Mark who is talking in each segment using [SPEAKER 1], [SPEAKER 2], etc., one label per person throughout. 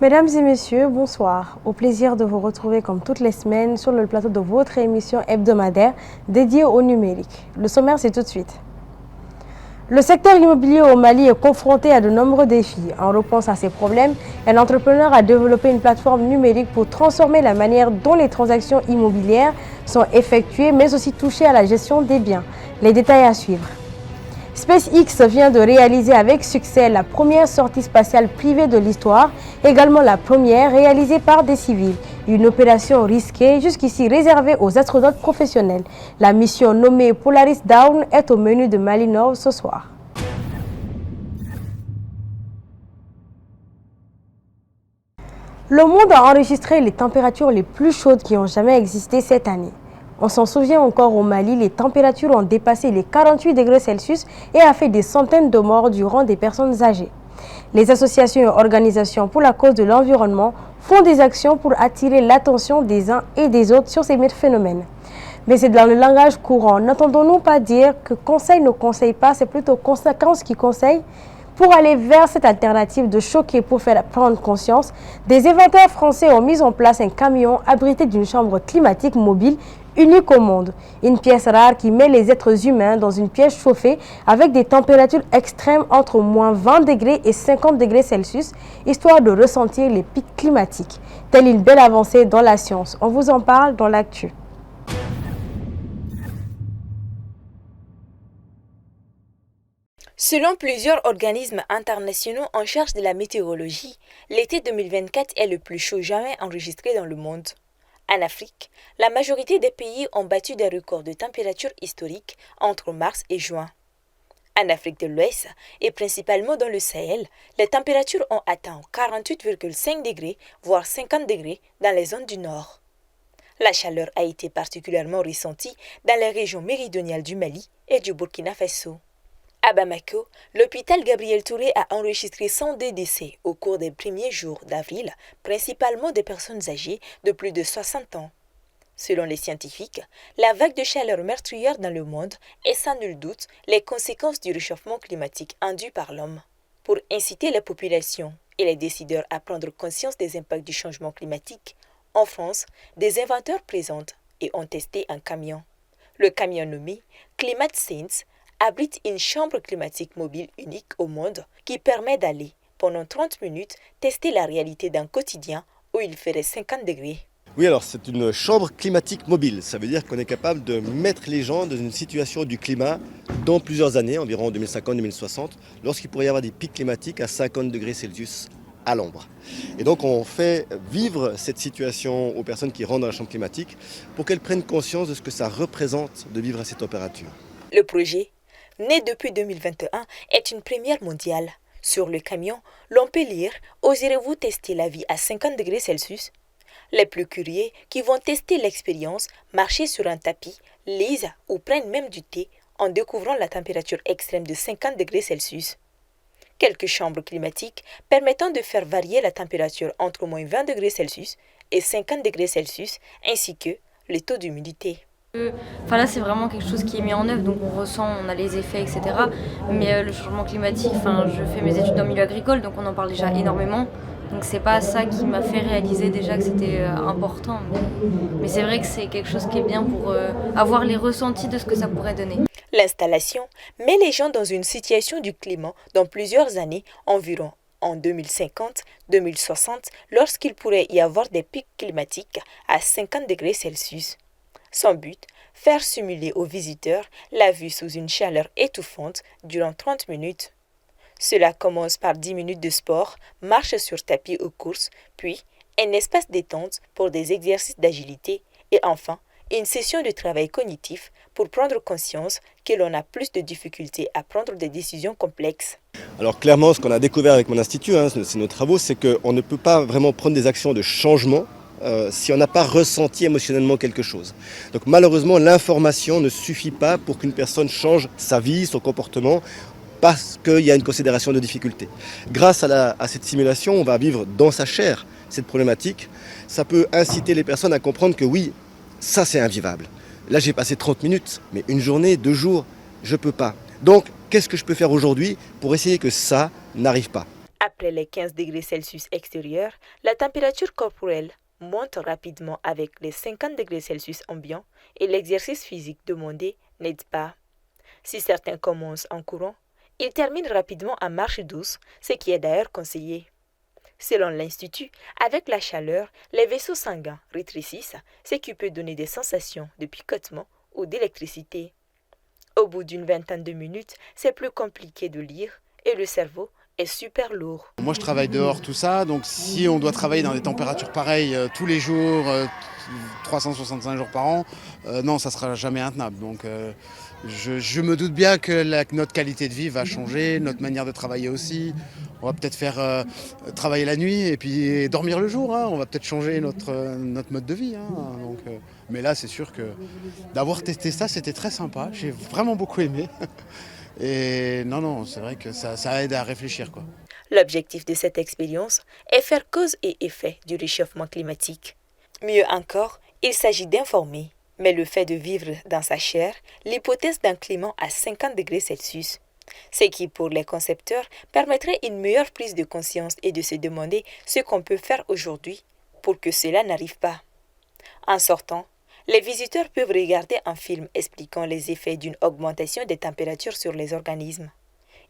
[SPEAKER 1] Mesdames et messieurs, bonsoir. Au plaisir de vous retrouver comme toutes les semaines sur le plateau de votre émission hebdomadaire dédiée au numérique. Le sommaire, c'est tout de suite. Le secteur immobilier au Mali est confronté à de nombreux défis. En réponse à ces problèmes, un entrepreneur a développé une plateforme numérique pour transformer la manière dont les transactions immobilières sont effectuées, mais aussi toucher à la gestion des biens. Les détails à suivre. SpaceX vient de réaliser avec succès la première sortie spatiale privée de l'histoire, également la première réalisée par des civils. Une opération risquée, jusqu'ici réservée aux astronautes professionnels. La mission nommée Polaris Dawn est au menu de Mali Nord ce soir. Le monde a enregistré les températures les plus chaudes qui ont jamais existé cette année. On s'en souvient encore au Mali, les températures ont dépassé les 48 degrés Celsius et a fait des centaines de morts durant des personnes âgées. Les associations et organisations pour la cause de l'environnement font des actions pour attirer l'attention des uns et des autres sur ces phénomènes. Mais c'est dans le langage courant. N'entendons-nous pas dire que conseil ne conseille pas, c'est plutôt conséquence qui conseille? Pour aller vers cette alternative de choquer pour faire prendre conscience, des inventeurs français ont mis en place un camion abrité d'une chambre climatique mobile unique au monde. Une pièce rare qui met les êtres humains dans une pièce chauffée avec des températures extrêmes entre moins 20 degrés et 50 degrés Celsius, histoire de ressentir les pics climatiques. Telle une belle avancée dans la science. On vous en parle dans l'actu.
[SPEAKER 2] Selon plusieurs organismes internationaux en charge de la météorologie, l'été 2024 est le plus chaud jamais enregistré dans le monde. En Afrique, la majorité des pays ont battu des records de température historiques entre mars et juin. En Afrique de l'Ouest, et principalement dans le Sahel, les températures ont atteint 48,5 degrés, voire 50 degrés dans les zones du nord. La chaleur a été particulièrement ressentie dans les régions méridionales du Mali et du Burkina Faso. À Bamako, l'hôpital Gabriel Touré a enregistré 102 décès au cours des premiers jours d'avril, principalement des personnes âgées de plus de 60 ans. Selon les scientifiques, la vague de chaleur meurtrière dans le monde est sans nul doute les conséquences du réchauffement climatique induit par l'homme. Pour inciter la population et les décideurs à prendre conscience des impacts du changement climatique, en France, des inventeurs présentent et ont testé un camion. Le camion nommé ClimateSense abrite une chambre climatique mobile unique au monde qui permet d'aller, pendant 30 minutes, tester la réalité d'un quotidien où il ferait 50 degrés.
[SPEAKER 3] Oui, alors c'est une chambre climatique mobile. Ça veut dire qu'on est capable de mettre les gens dans une situation du climat dans plusieurs années, environ 2050-2060, lorsqu'il pourrait y avoir des pics climatiques à 50 degrés Celsius à l'ombre. Et donc on fait vivre cette situation aux personnes qui rentrent dans la chambre climatique pour qu'elles prennent conscience de ce que ça représente de vivre à cette température.
[SPEAKER 2] Le projet, né depuis 2021, est une première mondiale. Sur le camion, l'on peut lire « Oserez-vous tester la vie à 50 degrés Celsius ?» Les plus curieux qui vont tester l'expérience, marcher sur un tapis, lisent ou prennent même du thé en découvrant la température extrême de 50 degrés Celsius. Quelques chambres climatiques permettant de faire varier la température entre moins 20 degrés Celsius et 50 degrés Celsius, ainsi que le taux d'humidité.
[SPEAKER 4] Là, c'est vraiment quelque chose qui est mis en œuvre, donc on ressent, on a les effets, etc. Mais le changement climatique, je fais mes études dans le milieu agricole, donc on en parle déjà énormément. Donc c'est pas ça qui m'a fait réaliser déjà que c'était important. Mais c'est vrai que c'est quelque chose qui est bien pour avoir les ressentis de ce que ça pourrait donner.
[SPEAKER 2] L'installation met les gens dans une situation du climat dans plusieurs années environ. En 2050-2060, lorsqu'il pourrait y avoir des pics climatiques à 50 degrés Celsius. Son but, faire simuler aux visiteurs la vue sous une chaleur étouffante durant 30 minutes. Cela commence par 10 minutes de sport, marche sur tapis ou course, puis un espace détente pour des exercices d'agilité et enfin une session de travail cognitif pour prendre conscience que l'on a plus de difficultés à prendre des décisions complexes.
[SPEAKER 3] Alors clairement, ce qu'on a découvert avec mon institut, c'est nos travaux, c'est qu'on ne peut pas vraiment prendre des actions de changement si on n'a pas ressenti émotionnellement quelque chose. Donc malheureusement, l'information ne suffit pas pour qu'une personne change sa vie, son comportement, parce qu'il y a une considération de difficulté. Grâce à cette simulation, on va vivre dans sa chair cette problématique. Ça peut inciter les personnes à comprendre que oui, ça c'est invivable. Là j'ai passé 30 minutes, mais une journée, 2 jours, je ne peux pas. Donc qu'est-ce que je peux faire aujourd'hui pour essayer que ça n'arrive pas ?
[SPEAKER 2] Après les 15 degrés Celsius extérieurs, la température corporelle monte rapidement avec les 50 degrés Celsius ambiants et l'exercice physique demandé n'aide pas. Si certains commencent en courant, ils terminent rapidement en marche douce, ce qui est d'ailleurs conseillé. Selon l'Institut, avec la chaleur, les vaisseaux sanguins rétrécissent, ce qui peut donner des sensations de picotement ou d'électricité. Au bout d'une vingtaine de minutes, c'est plus compliqué de lire et le cerveau est super lourd.
[SPEAKER 5] Moi je travaille dehors, tout ça, donc si on doit travailler dans des températures pareilles tous les jours, 365 jours par an, non, ça sera jamais intenable. Donc je me doute bien que notre qualité de vie va changer, notre manière de travailler aussi. On va peut-être faire travailler la nuit et puis dormir le jour. Hein. On va peut-être changer notre mode de vie. Hein. Donc, mais là, c'est sûr que d'avoir testé ça, c'était très sympa. J'ai vraiment beaucoup aimé. Et non, c'est vrai que ça aide à réfléchir, quoi.
[SPEAKER 2] L'objectif de cette expérience est faire cause et effet du réchauffement climatique. Mieux encore, il s'agit d'informer, mais le fait de vivre dans sa chair l'hypothèse d'un climat à 50 degrés Celsius, ce qui pour les concepteurs permettrait une meilleure prise de conscience et de se demander ce qu'on peut faire aujourd'hui pour que cela n'arrive pas. En sortant, les visiteurs peuvent regarder un film expliquant les effets d'une augmentation des températures sur les organismes.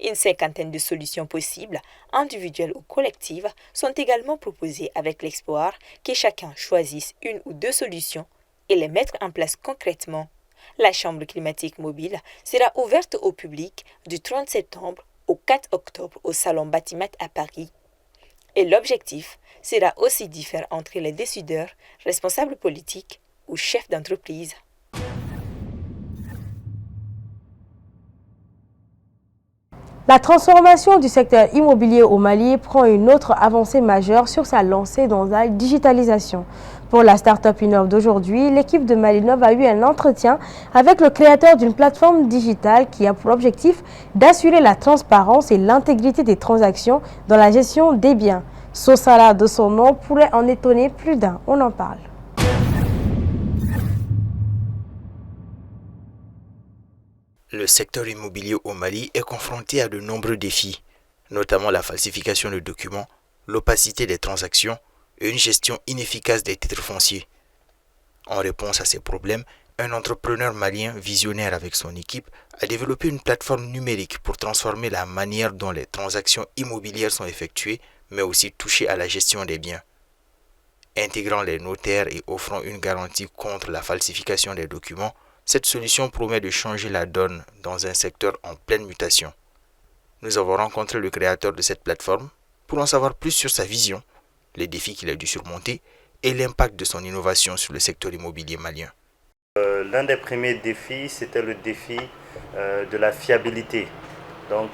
[SPEAKER 2] Une cinquantaine de solutions possibles, individuelles ou collectives, sont également proposées avec l'espoir que chacun choisisse une ou deux solutions et les mettre en place concrètement. La Chambre climatique mobile sera ouverte au public du 30 septembre au 4 octobre au Salon Batimat à Paris. Et l'objectif sera aussi d'y faire entrer les décideurs, responsables politiques ou chefs d'entreprise.
[SPEAKER 1] La transformation du secteur immobilier au Mali prend une autre avancée majeure sur sa lancée dans la digitalisation. Pour la start-up Innov d'aujourd'hui, l'équipe de Malinov a eu un entretien avec le créateur d'une plateforme digitale qui a pour objectif d'assurer la transparence et l'intégrité des transactions dans la gestion des biens. Sosala de son nom pourrait en étonner plus d'un. On en parle.
[SPEAKER 6] Le secteur immobilier au Mali est confronté à de nombreux défis, notamment la falsification de documents, l'opacité des transactions et une gestion inefficace des titres fonciers. En réponse à ces problèmes, un entrepreneur malien visionnaire avec son équipe a développé une plateforme numérique pour transformer la manière dont les transactions immobilières sont effectuées, mais aussi toucher à la gestion des biens. Intégrant les notaires et offrant une garantie contre la falsification des documents, cette solution promet de changer la donne dans un secteur en pleine mutation. Nous avons rencontré le créateur de cette plateforme pour en savoir plus sur sa vision, les défis qu'il a dû surmonter et l'impact de son innovation sur le secteur immobilier malien.
[SPEAKER 7] L'un des premiers défis, c'était le défi de la fiabilité. Donc,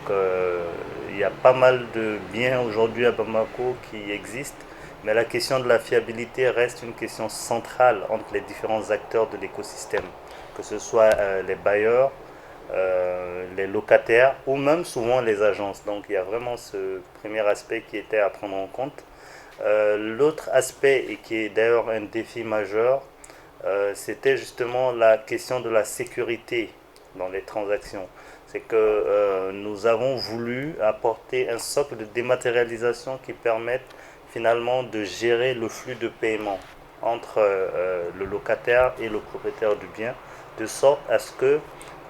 [SPEAKER 7] il y a pas mal de biens aujourd'hui à Bamako qui existent, mais la question de la fiabilité reste une question centrale entre les différents acteurs de l'écosystème, que ce soit les bailleurs, les locataires ou même souvent les agences. Donc il y a vraiment ce premier aspect qui était à prendre en compte. L'autre aspect, et qui est d'ailleurs un défi majeur, c'était justement la question de la sécurité dans les transactions. C'est que nous avons voulu apporter un socle de dématérialisation qui permette finalement de gérer le flux de paiement entre le locataire et le propriétaire du bien, de sorte à ce que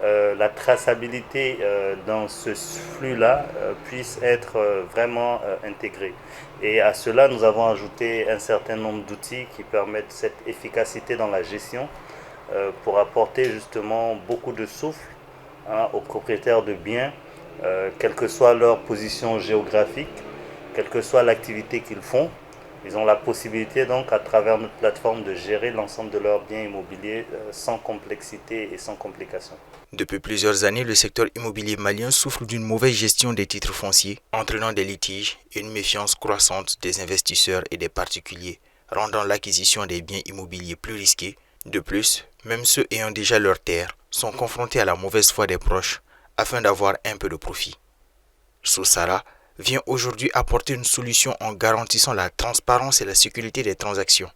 [SPEAKER 7] la traçabilité dans ce flux-là puisse être vraiment intégrée. Et à cela, nous avons ajouté un certain nombre d'outils qui permettent cette efficacité dans la gestion pour apporter justement beaucoup de souffle aux propriétaires de biens, quelle que soit leur position géographique, quelle que soit l'activité qu'ils font. Ils ont la possibilité donc à travers notre plateforme de gérer l'ensemble de leurs biens immobiliers sans complexité et sans complication.
[SPEAKER 6] Depuis plusieurs années, le secteur immobilier malien souffre d'une mauvaise gestion des titres fonciers, entraînant des litiges et une méfiance croissante des investisseurs et des particuliers, rendant l'acquisition des biens immobiliers plus risquée. De plus, même ceux ayant déjà leur terre sont confrontés à la mauvaise foi des proches afin d'avoir un peu de profit. Sosara vient aujourd'hui apporter une solution en garantissant la transparence et la sécurité des transactions.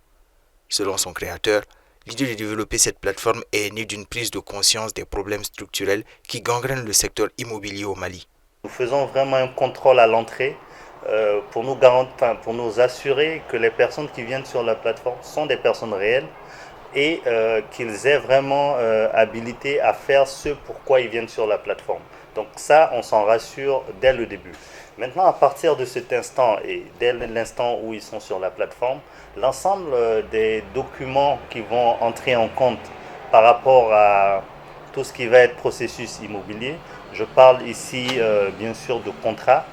[SPEAKER 6] Selon son créateur, l'idée de développer cette plateforme est née d'une prise de conscience des problèmes structurels qui gangrènent le secteur immobilier au Mali.
[SPEAKER 7] Nous faisons vraiment un contrôle à l'entrée pour nous assurer que les personnes qui viennent sur la plateforme sont des personnes réelles et qu'ils aient vraiment habilité à faire ce pourquoi ils viennent sur la plateforme. Donc ça, on s'en rassure dès le début. Maintenant, à partir de cet instant et dès l'instant où ils sont sur la plateforme, l'ensemble des documents qui vont entrer en compte par rapport à tout ce qui va être processus immobilier, je parle ici bien sûr de contrats,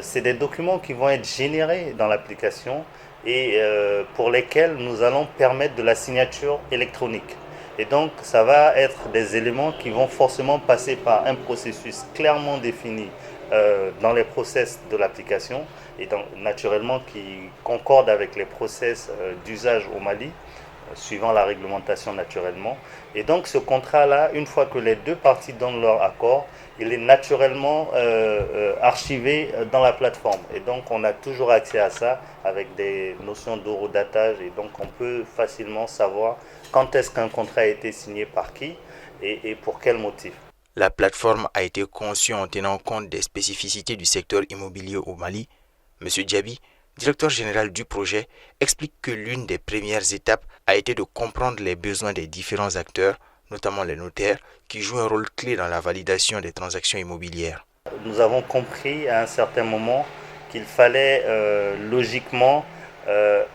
[SPEAKER 7] c'est des documents qui vont être générés dans l'application et pour lesquels nous allons permettre de la signature électronique. Et donc, ça va être des éléments qui vont forcément passer par un processus clairement défini dans les process de l'application et donc, naturellement qui concorde avec les process d'usage au Mali, suivant la réglementation naturellement. Et donc, ce contrat-là, une fois que les deux parties donnent leur accord, il est naturellement archivé dans la plateforme. Et donc, on a toujours accès à ça avec des notions d'horodatage. Et donc, on peut facilement savoir quand est-ce qu'un contrat a été signé par qui et pour quel motif.
[SPEAKER 6] La plateforme a été conçue en tenant compte des spécificités du secteur immobilier au Mali. M. Diaby, directeur général du projet, explique que l'une des premières étapes a été de comprendre les besoins des différents acteurs, notamment les notaires, qui jouent un rôle clé dans la validation des transactions immobilières.
[SPEAKER 7] Nous avons compris à un certain moment qu'il fallait logiquement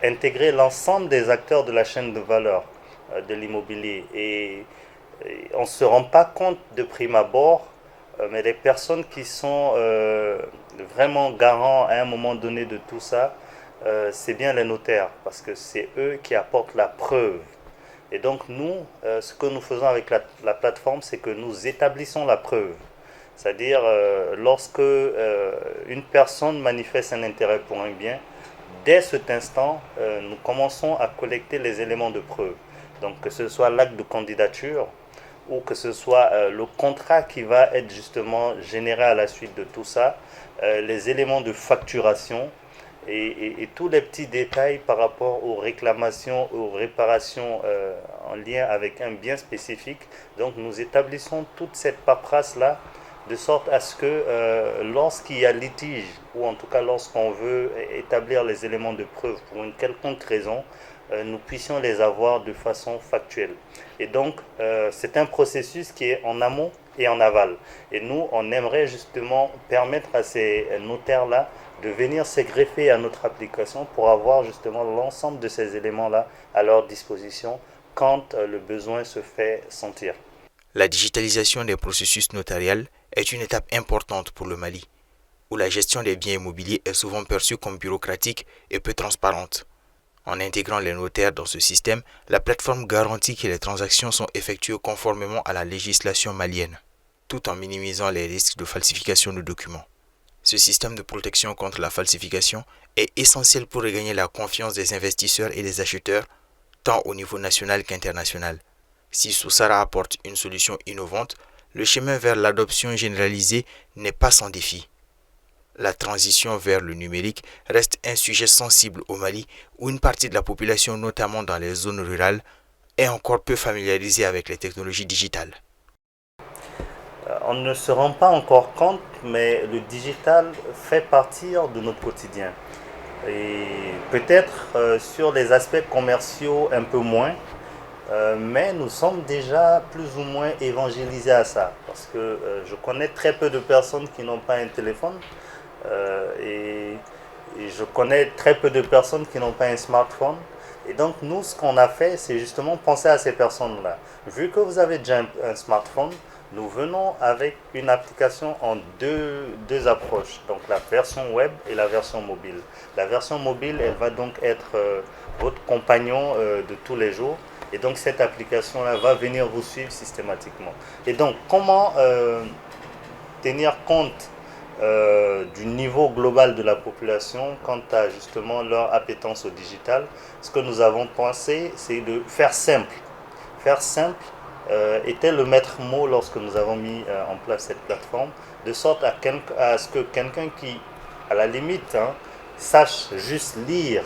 [SPEAKER 7] intégrer l'ensemble des acteurs de la chaîne de valeur de l'immobilier. Et on ne se rend pas compte de prime abord, mais les personnes qui sont vraiment garants à un moment donné de tout ça, c'est bien les notaires, parce que c'est eux qui apportent la preuve. Et donc nous, ce que nous faisons avec la plateforme, c'est que nous établissons la preuve. C'est-à-dire, lorsque une personne manifeste un intérêt pour un bien, dès cet instant, nous commençons à collecter les éléments de preuve. Donc que ce soit l'acte de candidature, ou que ce soit le contrat qui va être justement généré à la suite de tout ça, les éléments de facturation et tous les petits détails par rapport aux réclamations, aux réparations en lien avec un bien spécifique. Donc nous établissons toute cette paperasse-là de sorte à ce que lorsqu'il y a litige, ou en tout cas lorsqu'on veut établir les éléments de preuve pour une quelconque raison, nous puissions les avoir de façon factuelle. Et donc, c'est un processus qui est en amont et en aval. Et nous, on aimerait justement permettre à ces notaires-là de venir se greffer à notre application pour avoir justement l'ensemble de ces éléments-là à leur disposition quand le besoin se fait sentir.
[SPEAKER 6] La digitalisation des processus notariels est une étape importante pour le Mali, où la gestion des biens immobiliers est souvent perçue comme bureaucratique et peu transparente. En intégrant les notaires dans ce système, la plateforme garantit que les transactions sont effectuées conformément à la législation malienne, tout en minimisant les risques de falsification de documents. Ce système de protection contre la falsification est essentiel pour regagner la confiance des investisseurs et des acheteurs, tant au niveau national qu'international. Si Soussara apporte une solution innovante, le chemin vers l'adoption généralisée n'est pas sans défi. La transition vers le numérique reste un sujet sensible au Mali, où une partie de la population, notamment dans les zones rurales, est encore peu familiarisée avec les technologies digitales.
[SPEAKER 7] On ne se rend pas encore compte, mais le digital fait partie de notre quotidien. Et peut-être sur les aspects commerciaux un peu moins, mais nous sommes déjà plus ou moins évangélisés à ça. Parce que je connais très peu de personnes qui n'ont pas un téléphone. Et je connais très peu de personnes qui n'ont pas un smartphone. Et donc nous, ce qu'on a fait, c'est justement penser à ces personnes-là. Vu que vous avez déjà un smartphone, nous venons avec une application en deux approches. Donc la version web et la version mobile. La version mobile, elle va donc être votre compagnon de tous les jours. Et donc cette application-là va venir vous suivre systématiquement. Et donc comment tenir compte du niveau global de la population quant à justement leur appétence au digital. Ce que nous avons pensé, c'est de faire simple. Faire simple était le maître mot lorsque nous avons mis en place cette plateforme, de sorte à ce que quelqu'un qui, à la limite, sache juste lire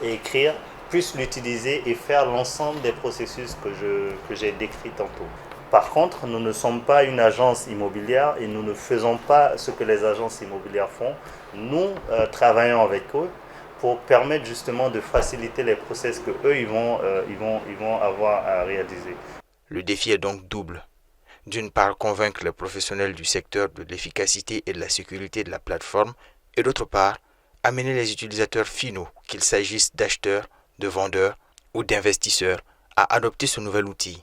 [SPEAKER 7] et écrire, puisse l'utiliser et faire l'ensemble des processus que j'ai décrits tantôt. Par contre, nous ne sommes pas une agence immobilière et nous ne faisons pas ce que les agences immobilières font. Nous travaillons avec eux pour permettre justement de faciliter les process que eux ils vont avoir à réaliser.
[SPEAKER 6] Le défi est donc double. D'une part, convaincre les professionnels du secteur de l'efficacité et de la sécurité de la plateforme, et d'autre part, amener les utilisateurs finaux, qu'il s'agisse d'acheteurs, de vendeurs ou d'investisseurs, à adopter ce nouvel outil.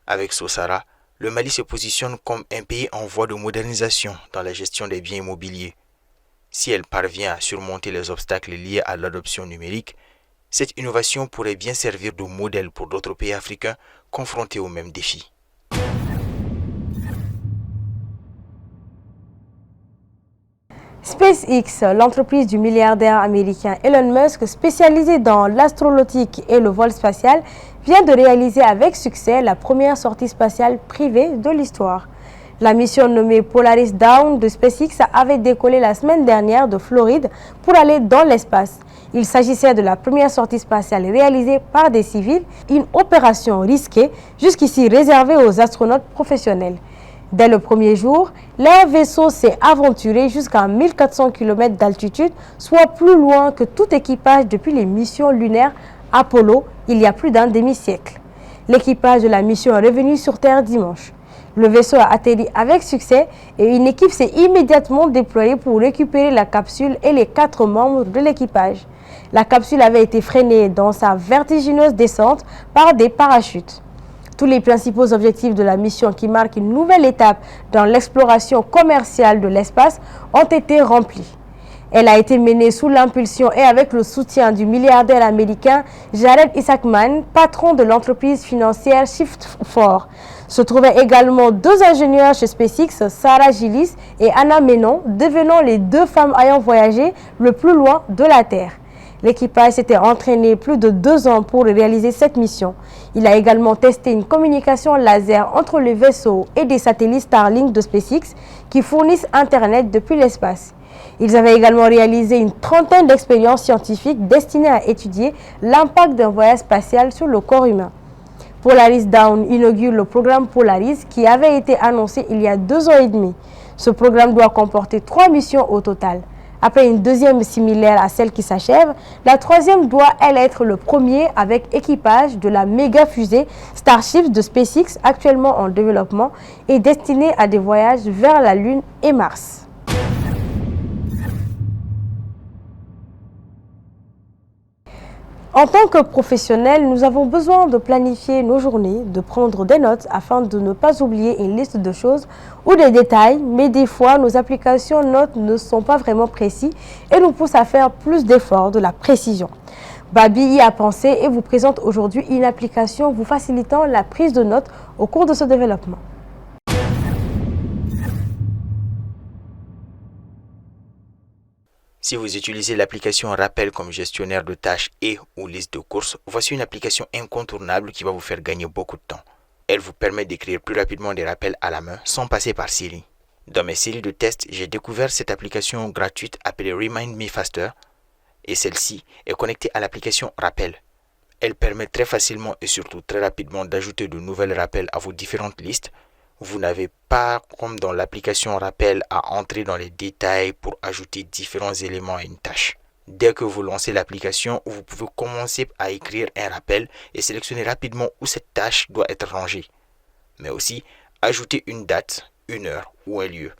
[SPEAKER 6] Avec Sosara, le Mali se positionne comme un pays en voie de modernisation dans la gestion des biens immobiliers. Si elle parvient à surmonter les obstacles liés à l'adoption numérique, cette innovation pourrait bien servir de modèle pour d'autres pays africains confrontés aux mêmes défis.
[SPEAKER 1] SpaceX, l'entreprise du milliardaire américain Elon Musk, spécialisée dans l'astronautique et le vol spatial, vient de réaliser avec succès la première sortie spatiale privée de l'histoire. La mission nommée Polaris Dawn de SpaceX avait décollé la semaine dernière de Floride pour aller dans l'espace. Il s'agissait de la première sortie spatiale réalisée par des civils, une opération risquée jusqu'ici réservée aux astronautes professionnels. Dès le premier jour, leur vaisseau s'est aventuré jusqu'à 1400 km d'altitude, soit plus loin que tout équipage depuis les missions lunaires Apollo il y a plus d'un demi-siècle. L'équipage de la mission est revenu sur Terre dimanche. Le vaisseau a atterri avec succès et une équipe s'est immédiatement déployée pour récupérer la capsule et les 4 membres de l'équipage. La capsule avait été freinée dans sa vertigineuse descente par des parachutes. Tous les principaux objectifs de la mission, qui marque une nouvelle étape dans l'exploration commerciale de l'espace, ont été remplis. Elle a été menée sous l'impulsion et avec le soutien du milliardaire américain Jared Isaacman, patron de l'entreprise financière Shift4. Se trouvaient également 2 ingénieurs chez SpaceX, Sarah Gillis et Anna Menon, devenant les 2 femmes ayant voyagé le plus loin de la Terre. L'équipage s'était entraîné plus de 2 ans pour réaliser cette mission. Il a également testé une communication laser entre le vaisseau et des satellites Starlink de SpaceX qui fournissent Internet depuis l'espace. Ils avaient également réalisé une trentaine d'expériences scientifiques destinées à étudier l'impact d'un voyage spatial sur le corps humain. Polaris Dawn inaugure le programme Polaris qui avait été annoncé il y a 2 ans et demi. Ce programme doit comporter 3 missions au total. Après une deuxième similaire à celle qui s'achève, la troisième doit, elle, être le premier avec équipage de la méga fusée Starship de SpaceX actuellement en développement et destinée à des voyages vers la Lune et Mars. En tant que professionnels, nous avons besoin de planifier nos journées, de prendre des notes afin de ne pas oublier une liste de choses ou des détails, mais des fois, nos applications notes ne sont pas vraiment précises et nous poussent à faire plus d'efforts, de la précision. Babi y a pensé et vous présente aujourd'hui une application vous facilitant la prise de notes au cours de ce développement.
[SPEAKER 6] Si vous utilisez l'application Rappel comme gestionnaire de tâches et ou liste de courses, voici une application incontournable qui va vous faire gagner beaucoup de temps. Elle vous permet d'écrire plus rapidement des rappels à la main sans passer par Siri. Dans mes séries de tests, j'ai découvert cette application gratuite appelée Remind Me Faster et celle-ci est connectée à l'application Rappel. Elle permet très facilement et surtout très rapidement d'ajouter de nouvelles rappels à vos différentes listes. Vous n'avez pas, comme dans l'application Rappel, à entrer dans les détails pour ajouter différents éléments à une tâche. Dès que vous lancez l'application, vous pouvez commencer à écrire un rappel et sélectionner rapidement où cette tâche doit être rangée. Mais aussi, ajouter une date, une heure ou un lieu.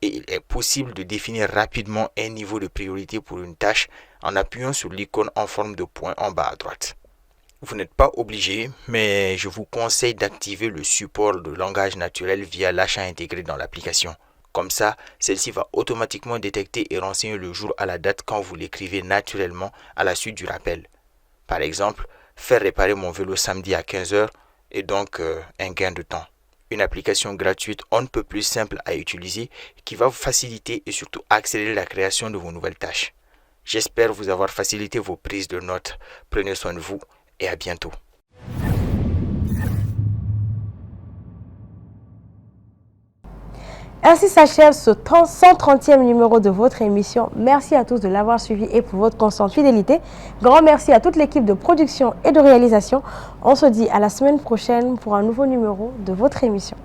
[SPEAKER 6] Et il est possible de définir rapidement un niveau de priorité pour une tâche en appuyant sur l'icône en forme de point en bas à droite. Vous n'êtes pas obligé, mais je vous conseille d'activer le support de langage naturel via l'achat intégré dans l'application. Comme ça, celle-ci va automatiquement détecter et renseigner le jour à la date quand vous l'écrivez naturellement à la suite du rappel. Par exemple, faire réparer mon vélo samedi à 15h est donc un gain de temps. Une application gratuite on ne peut plus simple à utiliser qui va vous faciliter et surtout accélérer la création de vos nouvelles tâches. J'espère vous avoir facilité vos prises de notes. Prenez soin de vous. Et à bientôt.
[SPEAKER 1] Ainsi s'achève ce 130e numéro de votre émission. Merci à tous de l'avoir suivi et pour votre constante fidélité. Grand merci à toute l'équipe de production et de réalisation. On se dit à la semaine prochaine pour un nouveau numéro de votre émission.